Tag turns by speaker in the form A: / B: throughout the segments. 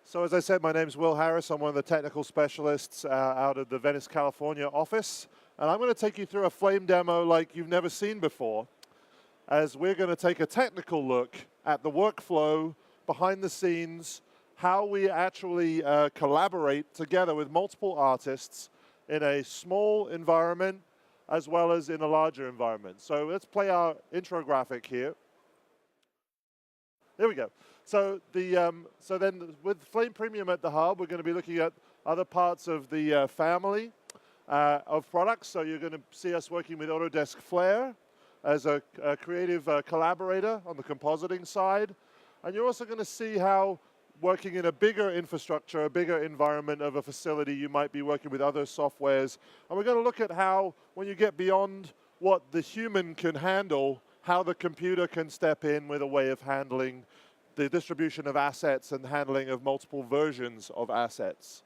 A: So as I said, my name's Will Harris. I'm one of the technical specialists out of the Venice, California office. And I'm going to take you through a flame demo like you've never seen before, as we're going to take a technical look at the workflow behind the scenes, how we actually collaborate together with multiple artists in a small environment as well as in a larger environment. So let's play our intro graphic here. There we go. So then with Flame Premium at the hub, we're going to be looking at other parts of the family of products. So you're going to see us working with Autodesk Flare as a creative collaborator on the compositing side. And you're also going to see how working in a bigger infrastructure, a bigger environment of a facility, you might be working with other softwares. And we're going to look at how, when you get beyond what the human can handle, how the computer can step in with a way of handling the distribution of assets and handling of multiple versions of assets.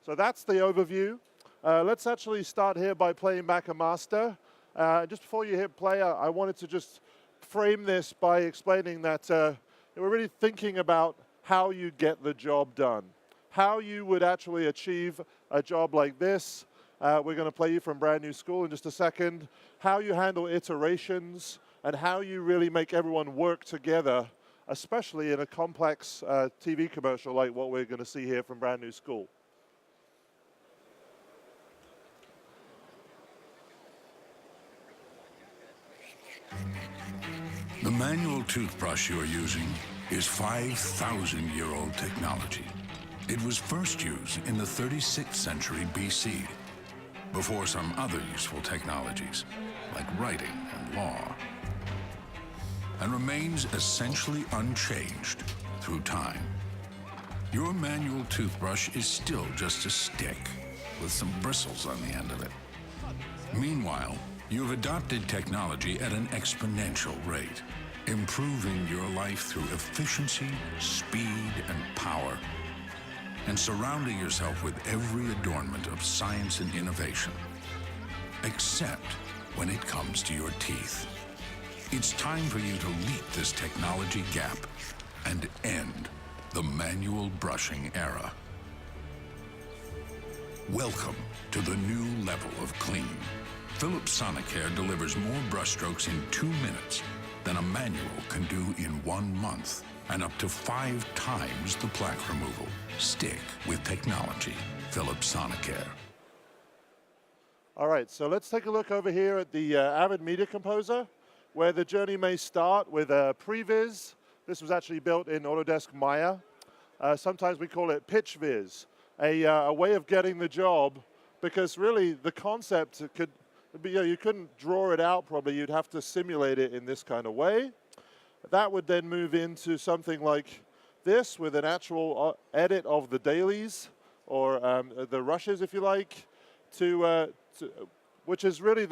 A: So that's the overview. Let's actually start here by playing back a master. Just before you hit play, I wanted to just frame this by explaining that we're really thinking about how you get the job done, how you would actually achieve a job like this. We're going to play you from Brand New School in just a second, how you handle iterations, and how you really make everyone work together, especially in a complex TV commercial like what we're going to see here from Brand New School.
B: The manual toothbrush you are using is 5,000-year-old technology. It was first used in the 36th century BC, before some other useful technologies, like writing and law, and remains essentially unchanged through time. Your manual toothbrush is still just a stick with some bristles on the end of it. Meanwhile, you've adopted technology at an exponential rate, improving your life through efficiency, speed, and power, and surrounding yourself with every adornment of science and innovation, except when it comes to your teeth. It's time for you to leap this technology gap and end the manual brushing era. Welcome to the new level of clean. Philips Sonicare delivers more brushstrokes in 2 minutes than a manual can do in 1 month, and up to 5 times the plaque removal. Stick with technology. Philips Sonicare.
A: All right, so let's take a look over here at the Avid Media Composer, where the journey may start with a previs. This was actually built in Autodesk Maya. Sometimes we call it pitch viz, a way of getting the job, because really the concept could be, you couldn't draw it out probably, you'd have to simulate it in this kind of way. That would then move into something like this with an actual edit of the dailies, or the rushes if you like, which is really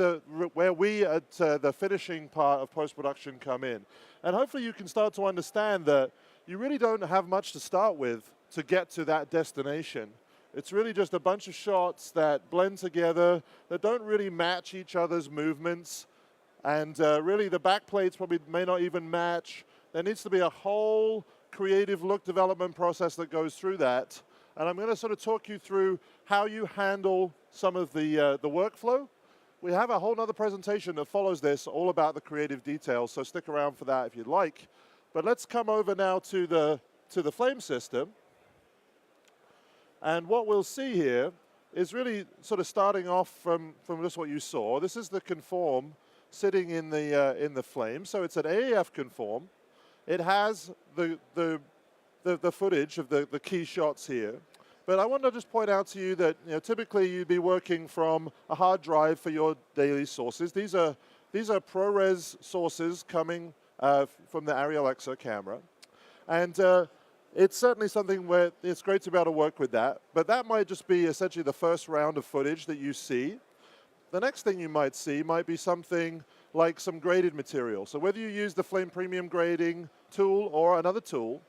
A: where we at the finishing part of post-production come in. And hopefully you can start to understand that you really don't have much to start with to get to that destination. It's really just a bunch of shots that blend together, that don't really match each other's movements, and really the backplates probably may not even match. There needs to be a whole creative look development process that goes through that. And I'm going to sort of talk you through how you handle some of the workflow. We have a whole other presentation that follows this, all about the creative details, so stick around for that if you'd like. But let's come over now to the Flame system. And what we'll see here is really sort of starting off from just what you saw. This is the conform sitting in the Flame. So it's an AAF conform. It has the footage of the key shots here. But I want to just point out to you that typically you'd be working from a hard drive for your daily sources. These are ProRes sources coming from the Ariel Exa camera. And it's certainly something where it's great to be able to work with that. But that might just be essentially the first round of footage that you see. The next thing you might see might be something like some graded material. So whether you use the Flame Premium grading tool or another tool,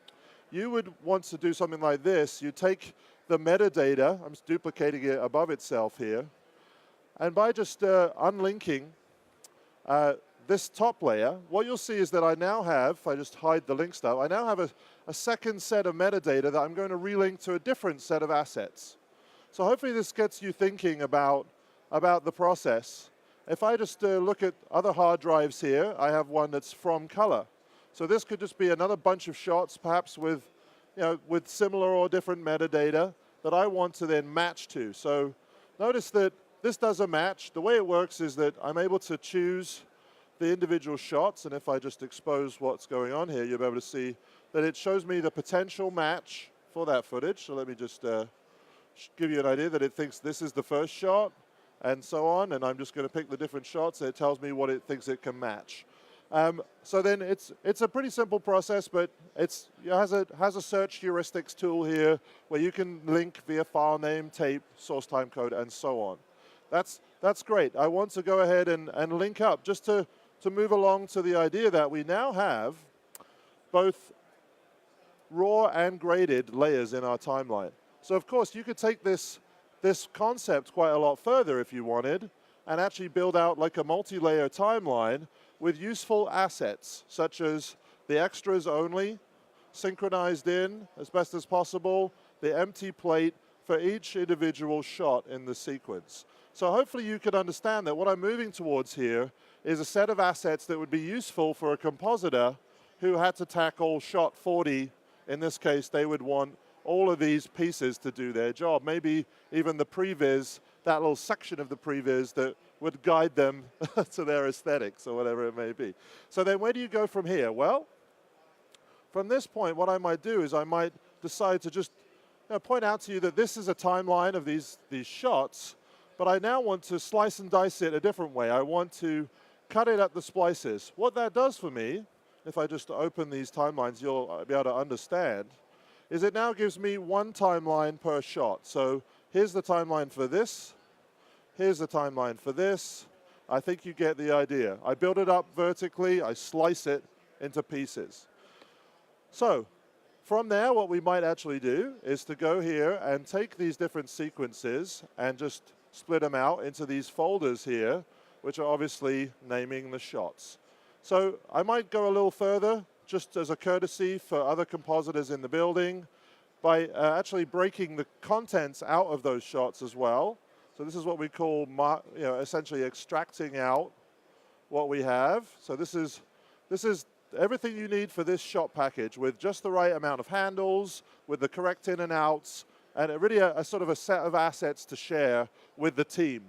A: you would want to do something like this. You take the metadata, I'm just duplicating it above itself here, and by just unlinking this top layer, what you'll see is that I now have, if I just hide the link stuff, I now have a second set of metadata that I'm going to relink to a different set of assets. So hopefully this gets you thinking about the process. If I just look at other hard drives here, I have one that's from color. So this could just be another bunch of shots, perhaps with, with similar or different metadata that I want to then match to. So notice that this does a match. The way it works is that I'm able to choose the individual shots, and if I just expose what's going on here, you'll be able to see that it shows me the potential match for that footage. So let me just give you an idea that it thinks this is the first shot, and so on, and I'm just going to pick the different shots, and it tells me what it thinks it can match. So then it's a pretty simple process, but it has a search heuristics tool here where you can link via file name, tape, source time code, and so on. That's great. I want to go ahead and link up just to move along to the idea that we now have both raw and graded layers in our timeline. So of course you could take this concept quite a lot further if you wanted and actually build out like a multi-layer timeline with useful assets such as the extras only, synchronized in as best as possible, the empty plate for each individual shot in the sequence. So hopefully you could understand that what I'm moving towards here is a set of assets that would be useful for a compositor who had to tackle shot 40. In this case, they would want all of these pieces to do their job. Maybe even the previs, that little section of the previs that would guide them to their aesthetics or whatever it may be. So then where do you go from here? Well, from this point, what I might do is I might decide to just point out to you that this is a timeline of these shots, but I now want to slice and dice it a different way. I want to cut it at the splices. What that does for me, if I just open these timelines, you'll be able to understand, is it now gives me one timeline per shot. So here's the timeline for this. Here's the timeline for this. I think you get the idea. I build it up vertically. I slice it into pieces. So from there, what we might actually do is to go here and take these different sequences and just split them out into these folders here, which are obviously naming the shots. So I might go a little further, just as a courtesy for other compositors in the building, by actually breaking the contents out of those shots as well. So this is what we call, essentially extracting out what we have. So this is everything you need for this shot package with just the right amount of handles, with the correct in and outs, and really a sort of a set of assets to share with the team.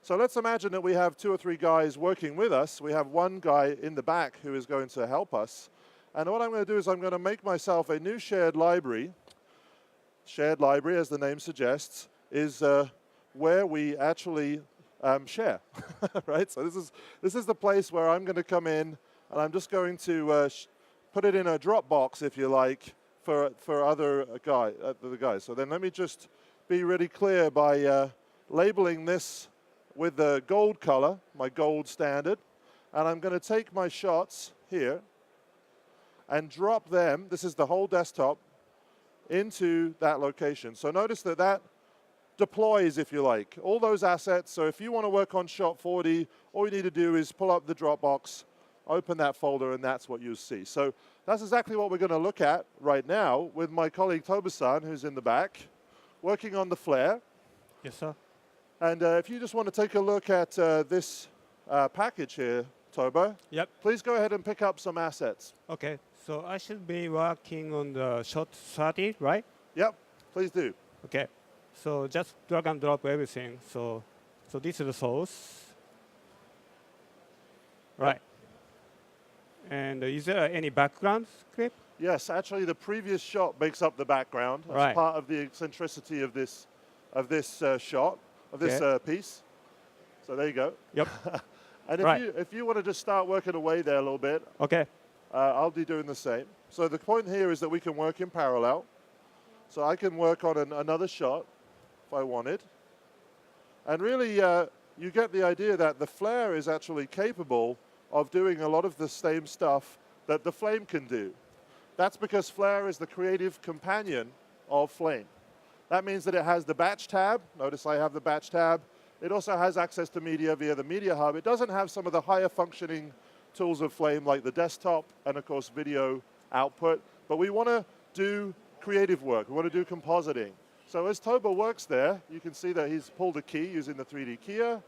A: So let's imagine that we have 2 or 3 guys working with us. We have one guy in the back who is going to help us. And what I'm going to do is I'm going to make myself a new shared library. Shared library, as the name suggests, is where we actually share, right? So this is the place where I'm going to come in, and I'm just going to put it in a Dropbox, if you like, for other guys. So then let me just be really clear by labeling this with the gold color, my gold standard, and I'm going to take my shots here and drop them, this is the whole desktop, into that location. So notice that deploys, if you like, all those assets. So if you want to work on shot 40, all you need to do is pull up the Dropbox, open that folder, and that's what you'll see. So that's exactly what we're going to look at right now with my colleague Toba-san, who's in the back, working on the flare.
C: Yes, sir.
A: And if you just want to take a look at this package here, Toba,
C: Yep.
A: please go ahead and pick up some assets.
C: Okay. So I should be working on the shot 30, right?
A: Yep, please do.
C: Okay. So just drag and drop everything. So this is the source. Right. And is there any background script?
A: Yes, actually the previous shot makes up the background. That's
C: Right.
A: part of the eccentricity of this shot, of this piece. So there you go.
C: Yep.
A: And
C: Right.
A: if you want to just start working away there a little bit,
C: Okay.
A: I'll be doing the same. So the point here is that we can work in parallel. So I can work on another shot if I wanted. And really, you get the idea that the flare is actually capable of doing a lot of the same stuff that the flame can do. That's because flare is the creative companion of flame. That means that it has the batch tab. Notice I have the batch tab. It also has access to media via the media hub. It doesn't have some of the higher functioning tools of flame like the desktop and of course video output, but we want to do creative work. We want to do compositing. So as Toba works there, you can see that he's pulled a key using the 3D keyer,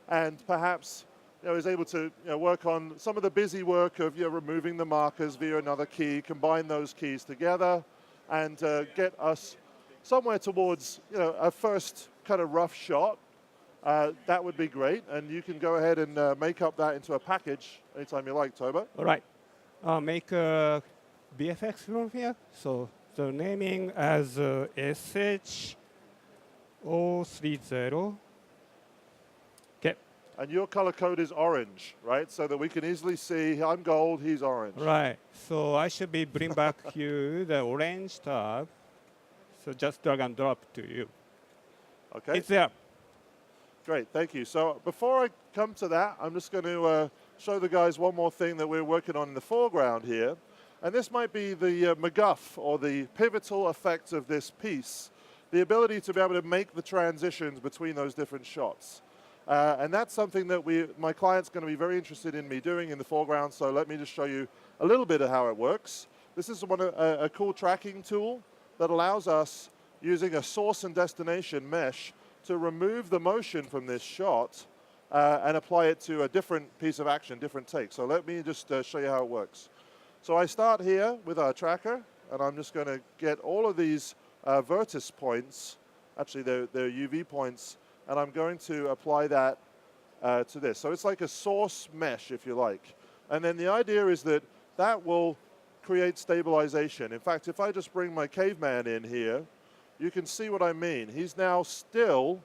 A: and perhaps is able to work on some of the busy work of removing the markers via another key, combine those keys together, and get us somewhere towards a first kind of rough shot. That would be great, and you can go ahead and make up that into a package anytime you like, Toba.
C: All right. Make a BFX from here. So the naming as SH030. Okay.
A: And your color code is orange, right? So that we can easily see I'm gold, he's orange.
C: Right. So I should be bring back you the orange tab. So just drag and drop to you.
A: Okay.
C: It's there.
A: Great, thank you. So before I come to that, I'm just going to show the guys one more thing that we're working on in the foreground here. And this might be the MacGuff, or the pivotal effect of this piece, the ability to be able to make the transitions between those different shots. And that's something that my client's going to be very interested in me doing in the foreground, so let me just show you a little bit of how it works. This is a cool tracking tool that allows us, using a source and destination mesh, to remove the motion from this shot and apply it to a different piece of action, different take. So let me just show you how it works. So I start here with our tracker, and I'm just going to get all of these vertex points, actually they're UV points, and I'm going to apply that to this. So it's like a source mesh, if you like. And then the idea is that that will create stabilization. In fact, if I just bring my caveman in here, you can see what I mean. He's now still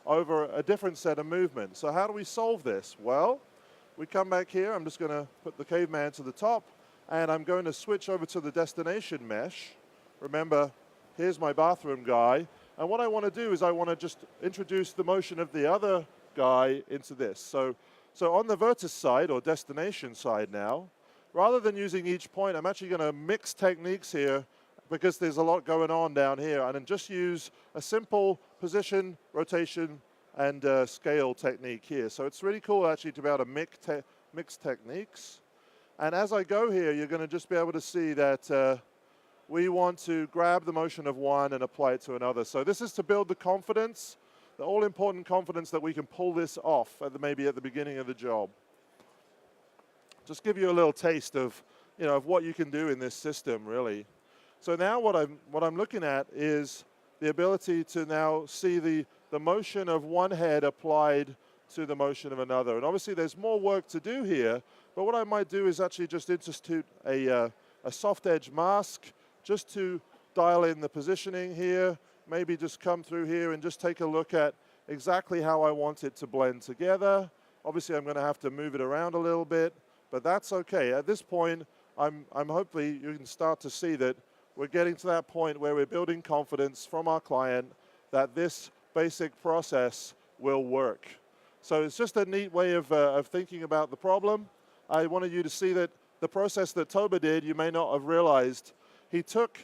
A: over a different set of movements. So how do we solve this? Well, we come back here. I'm just going to put the caveman to the top, and I'm going to switch over to the destination mesh. Remember, here's my bathroom guy. And what I want to do is I want to just introduce the motion of the other guy into this. So on the vertex side, or destination side now, rather than using each point, I'm actually going to mix techniques here, because there's a lot going on down here, and then just use a simple position, rotation, and scale technique here. So it's really cool actually to be able to mix techniques. And as I go here, you're going to just be able to see that we want to grab the motion of one and apply it to another. So this is to build the confidence, the all-important confidence that we can pull this off maybe at the beginning of the job. Just give you a little taste of what you can do in this system, really. So now what I'm looking at is the ability to now see the motion of one head applied to the motion of another. And obviously there's more work to do here, but what I might do is actually just institute a soft edge mask just to dial in the positioning here, maybe just come through here and just take a look at exactly how I want it to blend together. Obviously I'm going to have to move it around a little bit, but that's okay. At this point, I'm hopefully you can start to see that we're getting to that point where we're building confidence from our client that this basic process will work. So it's just a neat way of thinking about the problem. I wanted you to see that the process that Toba did, you may not have realized. He took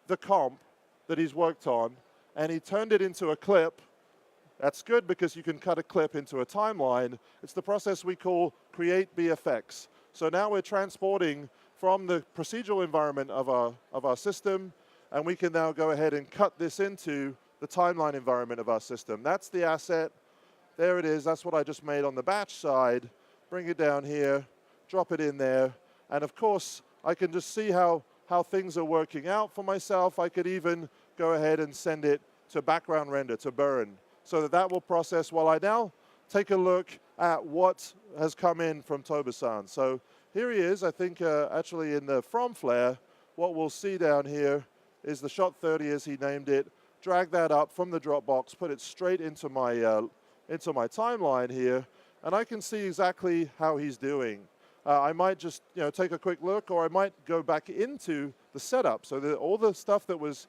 A: the comp that he's worked on and he turned it into a clip. That's good because you can cut a clip into a timeline. It's the process we call create BFX. So now we're transporting from the procedural environment of our system, and we can now go ahead and cut this into the timeline environment of our system. That's the asset. There it is. That's what I just made on the batch side. Bring it down here, drop it in there, and of course, I can just see how things are working out for myself. I could even go ahead and send it to background render, to burn, so that will process while I now take a look at what has come in from Toba-san. So here he is, I think actually in the from flare, what we'll see down here is the shot 30 as he named it, drag that up from the Dropbox, put it straight into my timeline here, and I can see exactly how he's doing. I might just take a quick look, or I might go back into the setup. So all the stuff that was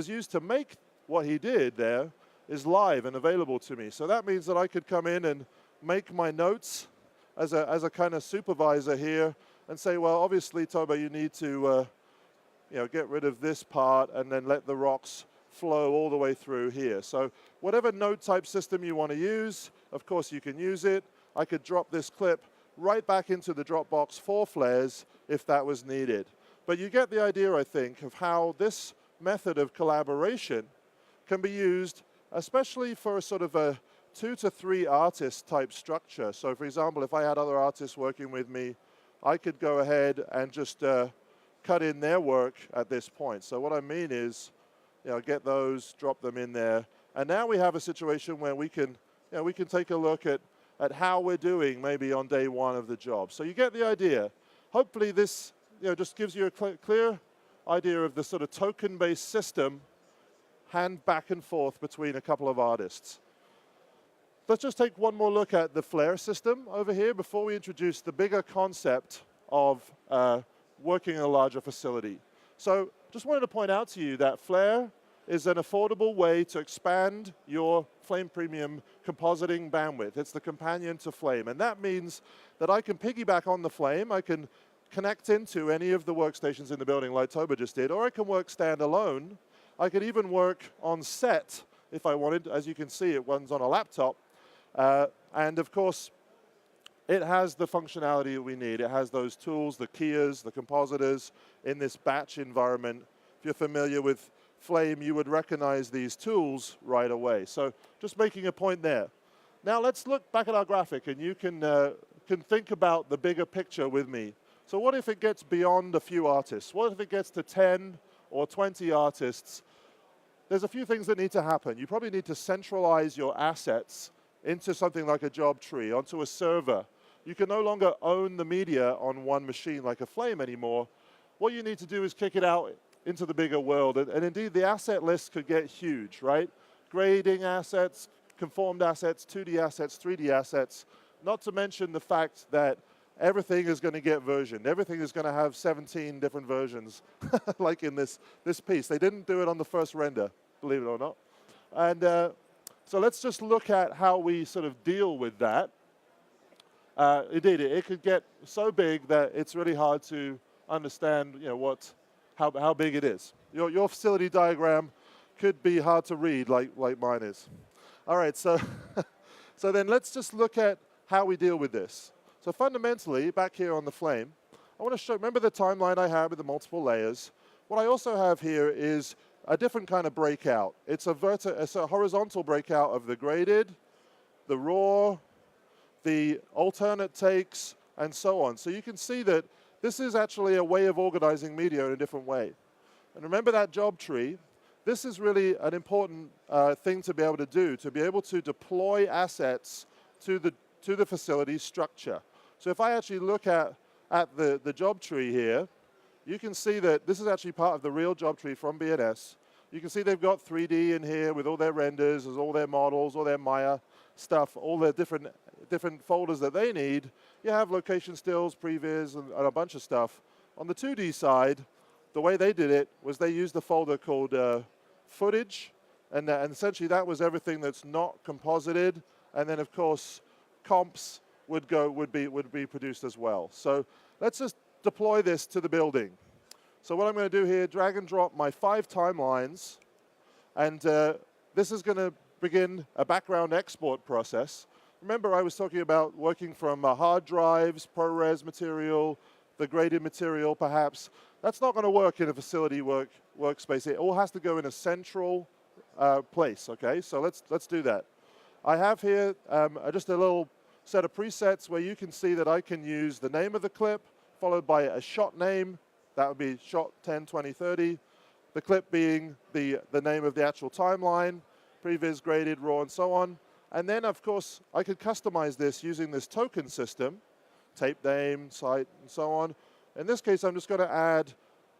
A: used to make what he did there is live and available to me. So that means that I could come in and make my notes as a kind of supervisor here and say, well, obviously, Toba, you need to get rid of this part and then let the rocks flow all the way through here. So whatever node type system you want to use, of course you can use it. I could drop this clip right back into the Dropbox for flares if that was needed. But you get the idea, I think, of how this method of collaboration can be used, especially for sort of a 2 to 3 artist type structure. So for example, if I had other artists working with me, I could go ahead and just cut in their work at this point. So what I mean is, get those, drop them in there. And now we have a situation where we can take a look at how we're doing maybe on day 1 of the job. So you get the idea. Hopefully this just gives you a clear idea of the sort of token-based system, hand back and forth between a couple of artists. Let's just take one more look at the flare system over here before we introduce the bigger concept of working in a larger facility. So just wanted to point out to you that flare is an affordable way to expand your Flame Premium compositing bandwidth. It's the companion to Flame, and that means that I can piggyback on the Flame, I can connect into any of the workstations in the building like Toba just did, or I can work standalone. I could even work on set if I wanted. As you can see, it runs on a laptop. And of course, it has the functionality that we need. It has those tools, the keyers, the compositors in this batch environment. If you're familiar with Flame, you would recognize these tools right away. So just making a point there. Now let's look back at our graphic, and you can think about the bigger picture with me. So what if it gets beyond a few artists? What if it gets to 10 or 20 artists? There's a few things that need to happen. You probably need to centralize your assets into something like a job tree, onto a server. You can no longer own the media on one machine like a Flame anymore. What you need to do is kick it out into the bigger world. And indeed, the asset list could get huge, right? Grading assets, conformed assets, 2D assets, 3D assets, not to mention the fact that everything is going to get versioned. Everything is going to have 17 different versions, like in this piece. They didn't do it on the first render, believe it or not. And so let's just look at how we sort of deal with that. Indeed, it could get so big that it's really hard to understand, how big it is. Your facility diagram could be hard to read, like mine is. All right, so so then let's just look at how we deal with this. So fundamentally, back here on the Flame, I want to show, remember the timeline I had with the multiple layers? What I also have here is a different kind of breakout. It's a horizontal breakout of the graded, the raw, the alternate takes, and so on. So you can see that this is actually a way of organizing media in a different way. And remember that job tree? This is really an important thing to be able to do, to be able to deploy assets to the facility structure. So if I actually look at the job tree here, you can see that this is actually part of the real job tree from BNS. You can see they've got 3D in here with all their renders, there's all their models, all their Maya stuff, all the different folders that they need. You have location stills, previs, and a bunch of stuff. On the 2D side, the way they did it was they used a folder called footage, and essentially that was everything that's not composited, and then of course comps would be produced as well. So let's just deploy this to the building. So what I'm going to do here, drag and drop my 5 timelines, and this is going to begin a background export process. Remember, I was talking about working from hard drives, ProRes material, the graded material perhaps. That's not going to work in a facility workspace. It all has to go in a central place, okay? So let's do that. I have here just a little set of presets where you can see that I can use the name of the clip followed by a shot name. That would be shot 10, 20, 30. The clip being the name of the actual timeline, previs, graded, raw, and so on. And then, of course, I could customize this using this token system, tape name, site, and so on. In this case, I'm just going to add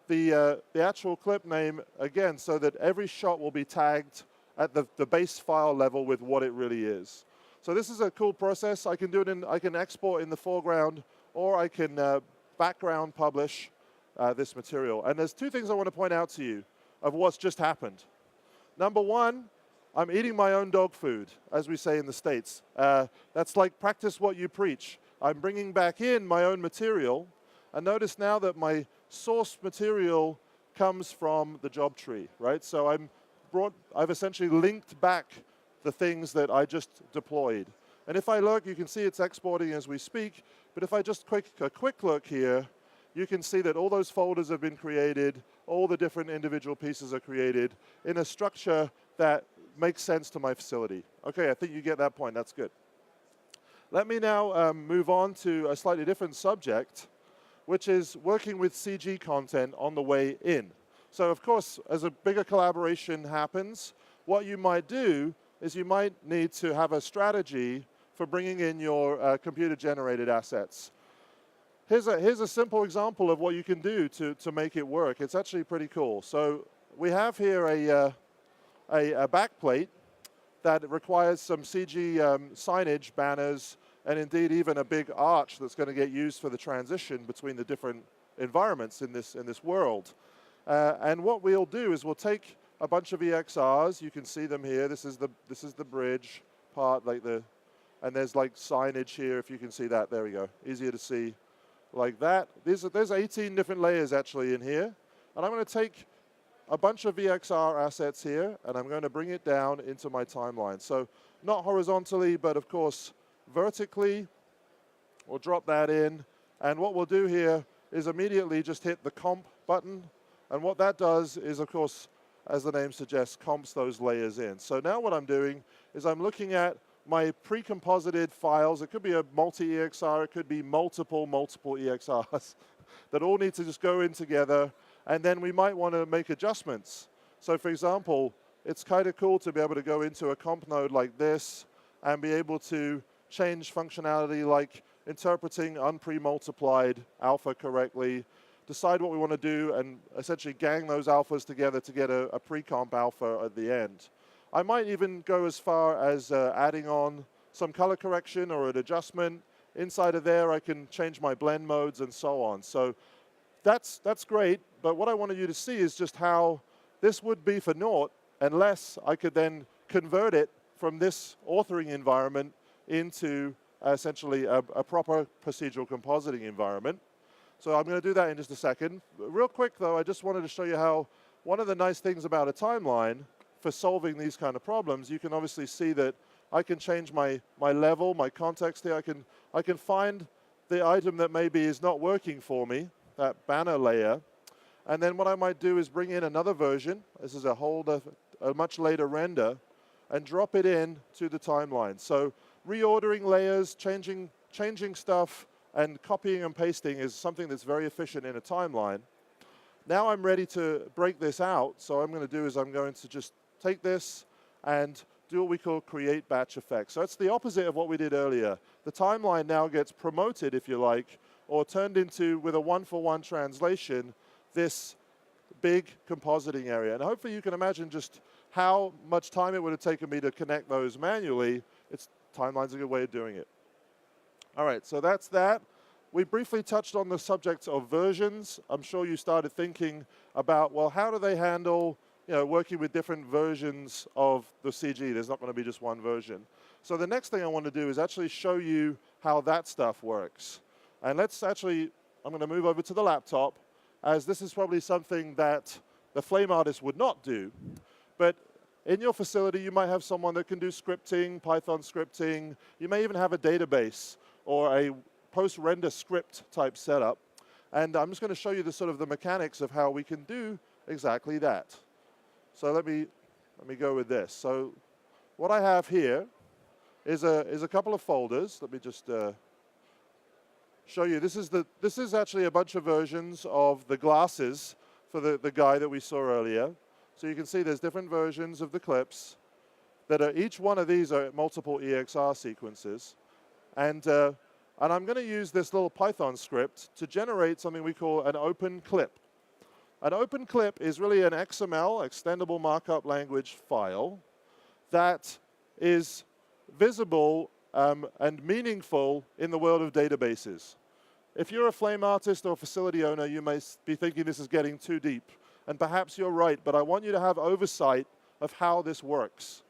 A: the actual clip name again so that every shot will be tagged at the base file level with what it really is. So this is a cool process. I can do it I can export in the foreground, or I can background publish this material. And there's 2 things I want to point out to you of what's just happened. Number 1, I'm eating my own dog food, as we say in the States. That's like practice what you preach. I'm bringing back in my own material, and notice now that my source material comes from the job tree, right? So I've essentially linked back the things that I just deployed. And if I look, you can see it's exporting as we speak, but if I just a quick look here, you can see that all those folders have been created, all the different individual pieces are created in a structure that makes sense to my facility. Okay, I think you get that point, that's good. Let me now move on to a slightly different subject, which is working with CG content on the way in. So of course, as a bigger collaboration happens, what you might do is you might need to have a strategy for bringing in your computer-generated assets. Here's a simple example of what you can do to make it work. It's actually pretty cool. So we have here a backplate that requires some CG signage, banners, and indeed even a big arch that's going to get used for the transition between the different environments in this world. And what we'll do is we'll take a bunch of EXRs. You can see them here. This is the bridge part, and there's like signage here. If you can see that, there we go. Easier to see, like that. There's 18 different layers actually in here, and I'm going to take a bunch of EXR assets here, and I'm going to bring it down into my timeline. So not horizontally, but of course vertically. We'll drop that in, and what we'll do here is immediately just hit the comp button, and what that does is, of course, as the name suggests, comps those layers in. So now what I'm doing is I'm looking at my pre-composited files. It could be a multi-EXR, it could be multiple EXRs that all need to just go in together, and then we might want to make adjustments. So for example, it's kind of cool to be able to go into a comp node like this and be able to change functionality like interpreting unpre-multiplied alpha correctly, decide what we want to do, and essentially gang those alphas together to get a pre-comp alpha at the end. I might even go as far as adding on some color correction or an adjustment. Inside of there, I can change my blend modes and so on. So that's great, but what I wanted you to see is just how this would be for naught unless I could then convert it from this authoring environment into essentially a proper procedural compositing environment. So I'm going to do that in just a second. Real quick though, I just wanted to show you how one of the nice things about a timeline for solving these kind of problems, you can obviously see that I can change my level, my context here. I can find the item that maybe is not working for me, that banner layer, and then what I might do is bring in another version. This is a much later render, and drop it in to the timeline. So reordering layers, changing stuff, and copying and pasting is something that's very efficient in a timeline. Now I'm ready to break this out, so what I'm going to do is I'm going to just take this and do what we call create batch effects. So it's the opposite of what we did earlier. The timeline now gets promoted, if you like, or turned into, with a one-for-one translation, this big compositing area. And hopefully you can imagine just how much time it would have taken me to connect those manually. Timeline's a good way of doing it. All right, so that's that. We briefly touched on the subject of versions. I'm sure you started thinking about, well, how do they handle working with different versions of the CG? There's not going to be just one version. So the next thing I want to do is actually show you how that stuff works. And I'm going to move over to the laptop, as this is probably something that the Flame Artist would not do. But in your facility, you might have someone that can do scripting, Python scripting. You may even have a database or a post-render script type setup. And I'm just going to show you the mechanics of how we can do exactly that. So let me go with this. So what I have here is a couple of folders. Let me just show you. This is actually a bunch of versions of the glasses for the guy that we saw earlier. So you can see there's different versions of the clips that are, each one of these are multiple EXR sequences. And I'm going to use this little Python script to generate something we call an open clip. An open clip is really an XML, extendable markup language file, that is visible and meaningful in the world of databases. If you're a Flame Artist or facility owner, you may be thinking this is getting too deep. And perhaps you're right, but I want you to have oversight of how this works.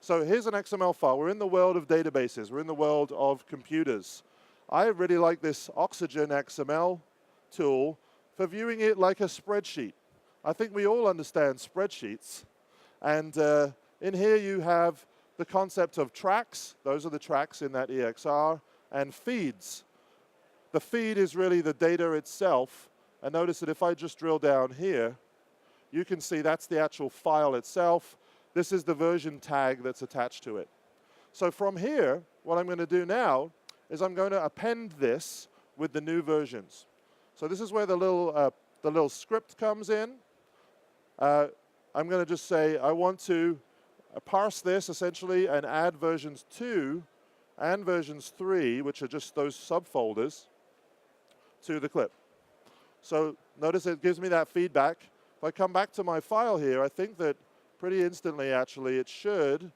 A: So here's an XML file. We're in the world of databases. We're in the world of computers. I really like this Oxygen XML tool for viewing it like a spreadsheet. I think we all understand spreadsheets. And in here you have the concept of tracks. Those are the tracks in that EXR, and feeds. the feed is really the data itself. And notice that if I just drill down here, you can see that's the actual file itself. This is the version tag that's attached to it. So from here, what I'm going to do now is I'm going to append this with the new versions. So this is where the little script comes in. I'm going to just say I want to parse this essentially and add versions 2 and versions 3, which are just those subfolders, to the clip. So notice it gives me that feedback. If I come back to my file here, I think that pretty instantly actually it should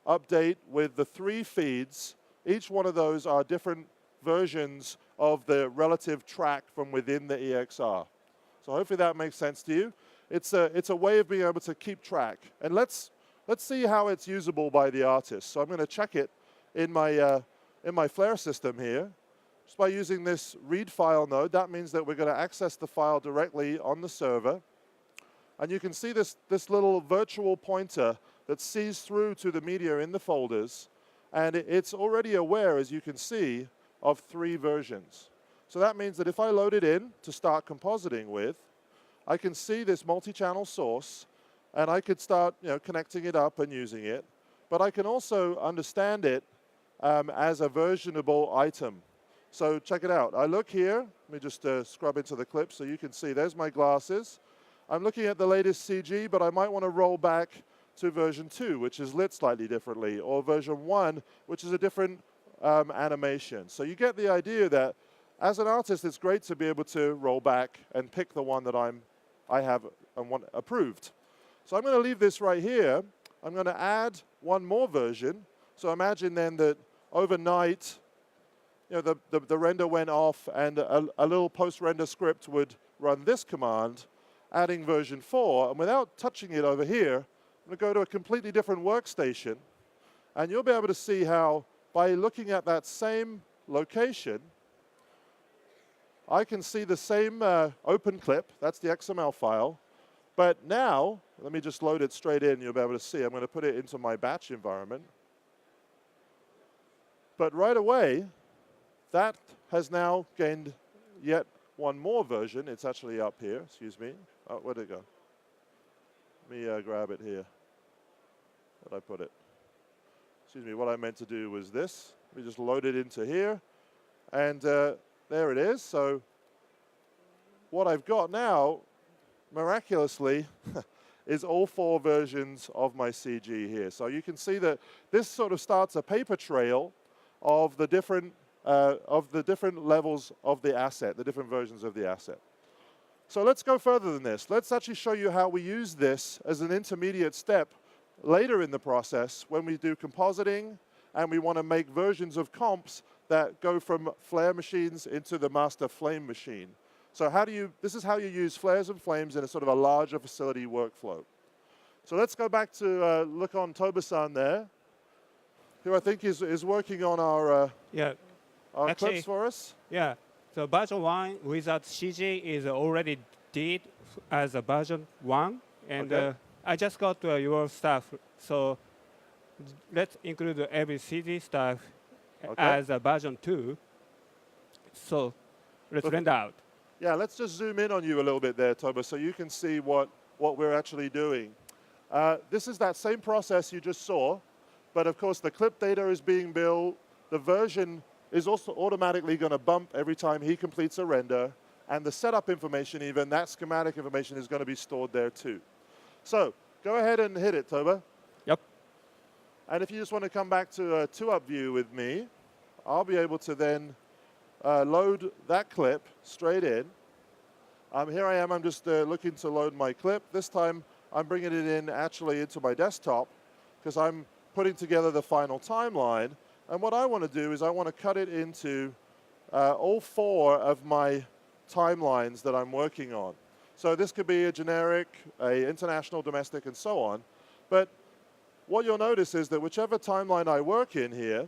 A: update with the 3 feeds. Each one of those are different versions of the relative track from within the EXR. So hopefully that makes sense to you. It's a way of being able to keep track. And let's see how it's usable by the artist. So I'm going to check it in my Flare system here. Just by using this read file node, that means that we're going to access the file directly on the server. And you can see this little virtual pointer that sees through to the media in the folders. And it's already aware, as you can see, of 3 versions. So that means that if I load it in to start compositing with, I can see this multi-channel source, and I could start connecting it up and using it. But I can also understand it as a versionable item. So check it out. I look here. Let me just scrub into the clip so you can see. There's my glasses. I'm looking at the latest CG, but I might want to roll back to version 2, which is lit slightly differently, or version 1, which is a different animation. So you get the idea that as an artist, it's great to be able to roll back and pick the one that I have and want approved. So I'm going to leave this right here. I'm going to add one more version. So imagine then that overnight, the render went off and a little post-render script would run this command, adding version 4. And without touching it over here, I'm going to go to a completely different workstation. And you'll be able to see how, by looking at that same location, I can see the same open clip. That's the XML file. But now, let me just load it straight in. You'll be able to see. I'm going to put it into my batch environment. But right away, that has now gained yet one more version. It's actually up here. Excuse me. Oh, where'd it go? Let me grab it here. Where'd I put it? Excuse me. What I meant to do was this. Let me just load it into here. And there it is. So what I've got now, miraculously, is all 4 versions of my CG here. So you can see that this sort of starts a paper trail of the different levels of the asset, the different versions of the asset. So let's go further than this. Let's actually show you how we use this as an intermediate step later in the process when we do compositing and we want to make versions of comps that go from flare machines into the master flame machine. So this is how you use flares and flames in a sort of a larger facility workflow. So let's go back to look on Toba-san there, who I think is working on our clips for us.
C: Yeah, so version 1 without CG is already did as a version 1. And
A: Okay.
C: I just got your stuff. So let's include every CG stuff as a version 2. So let's render out.
A: Yeah, let's just zoom in on you a little bit there, Toba, so you can see what we're actually doing. This is that same process you just saw, but of course the clip data is being built. The version is also automatically going to bump every time he completes a render, and the setup information even, that schematic information is going to be stored there too. So go ahead and hit it, Toba.
C: Yep.
A: And if you just want to come back to a 2-up view with me, I'll be able to then load that clip straight in. Here I am, I'm just looking to load my clip. This time I'm bringing it in actually into my desktop because I'm putting together the final timeline. And what I want to do is I want to cut it into all 4 of my timelines that I'm working on. So this could be a generic, a international, domestic, and so on. But what you'll notice is that whichever timeline I work in here,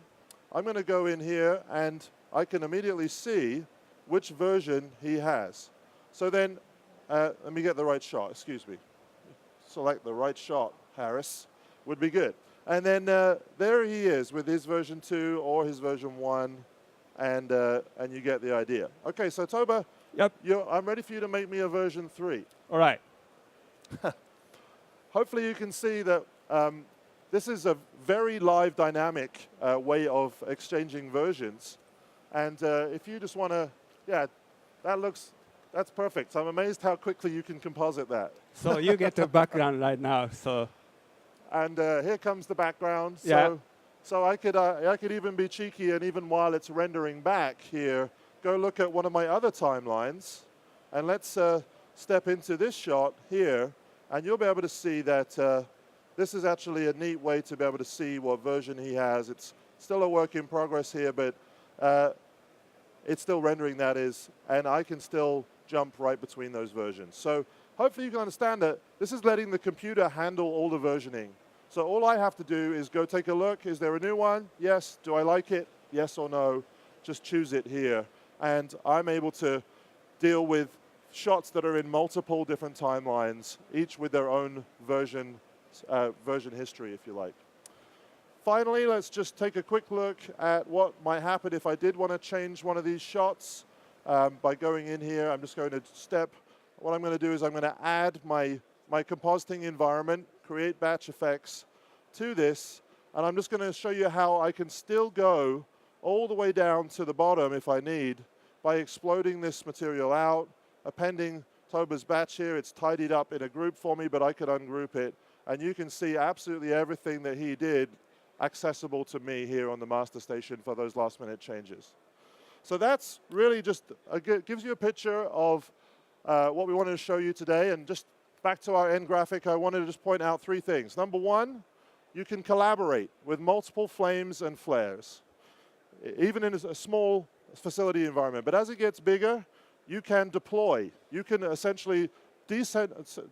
A: I'm going to go in here and I can immediately see which version he has. So then, let me get the right shot, excuse me. Select the right shot, Harris, would be good. And then there he is with his version 2 or his version 1. and you get the idea. Okay, so Toba,
C: Yep.
A: I'm ready for you to make me a version 3.
C: All right.
A: Hopefully you can see that this is a very live, dynamic way of exchanging versions. And if you just want to, yeah, that's perfect. So I'm amazed how quickly you can composite that.
C: So you get the background right now. So
A: And here comes the background.
C: Yeah.
A: So I could even be cheeky, and even while it's rendering back here, go look at one of my other timelines. And let's step into this shot here, and you'll be able to see that this is actually a neat way to be able to see what version he has. It's still a work in progress here, but it's still rendering, that is, and I can still jump right between those versions. So hopefully you can understand that this is letting the computer handle all the versioning. So all I have to do is go take a look. Is there a new one? Yes. Do I like it? Yes or no? Just choose it here. And I'm able to deal with shots that are in multiple different timelines, each with their own version history, if you like. Finally, let's just take a quick look at what might happen if I did want to change one of these shots. By going in here, I'm just going to what I'm going to do is I'm going to add my compositing environment, create batch effects to this, and I'm just going to show you how I can still go all the way down to the bottom if I need by exploding this material out, appending Toba's batch here. It's tidied up in a group for me, but I could ungroup it, and you can see absolutely everything that he did accessible to me here on the master station for those last minute changes. So that's really just gives you a picture of what we wanted to show you today. And just back to our end graphic, I wanted to just point out 3 things. Number 1, you can collaborate with multiple flames and flares, even in a small facility environment. But as it gets bigger, you can deploy. You can essentially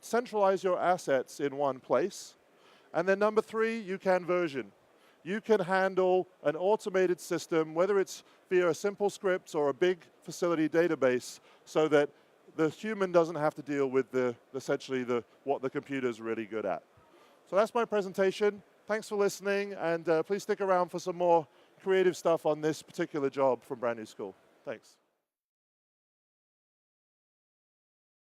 A: centralize your assets in one place. And then number 3, you can version. You can handle an automated system, whether it's via a simple script or a big facility database, so that the human doesn't have to deal with what the computer's really good at. So that's my presentation. Thanks for listening, and please stick around for some more creative stuff on this particular job from Brand New School. Thanks.